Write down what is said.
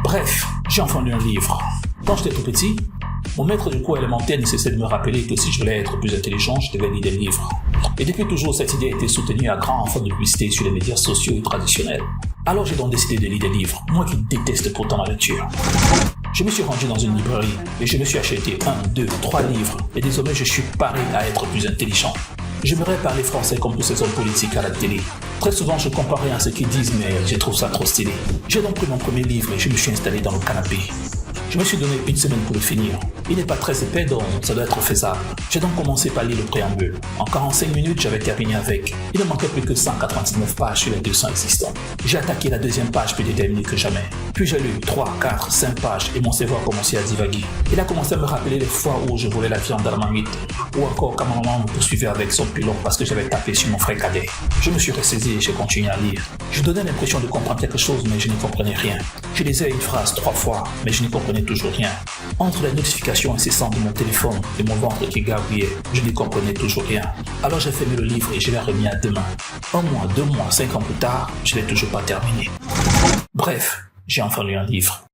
Bref, j'ai enfin lu un livre. Quand j'étais tout petit, mon maître de cours élémentaire ne cessait de me rappeler que si je voulais être plus intelligent, je devais lire des livres. Et depuis toujours, cette idée a été soutenue à grand renfort de publicité sur les médias sociaux et traditionnels. Alors j'ai donc décidé de lire des livres, moi qui déteste pourtant la lecture. Je me suis rendu dans une librairie et je me suis acheté 1, 2, 3 livres et désormais je suis paré à être plus intelligent. J'aimerais parler français comme tous ces hommes politiques à la télé. Très souvent, je compare rien à ce qu'ils disent, mais je trouve ça trop stylé. J'ai donc pris mon premier livre et je me suis installé dans le canapé. Je me suis donné une semaine pour le finir. Il n'est pas très épais, donc ça doit être faisable. J'ai donc commencé par lire le préambule. En 45 minutes, j'avais terminé avec. Il ne manquait plus que 199 pages sur les 200 existantes. J'ai attaqué la deuxième page plus déterminée que jamais. Puis j'ai lu 3, 4, 5 pages et mon cerveau a commencé à divaguer. Il a commencé à me rappeler les fois où je volais la viande dans la marmite, ou encore quand ma maman me poursuivait avec son pilon parce que j'avais tapé sur mon frère cadet. Je me suis ressaisi et j'ai continué à lire. Je donnais l'impression de comprendre quelque chose, mais je n'y comprenais rien. Je lisais une phrase 3 fois, mais je n'y comprenais toujours rien. Entre les notifications incessantes de mon téléphone et mon ventre qui gargouillait, je n'y comprenais toujours rien. Alors j'ai fermé le livre et je l'ai remis à demain. 1 mois, 2 mois, 5 ans plus tard, je l'ai toujours pas terminé. Bref, j'ai enfin lu un livre.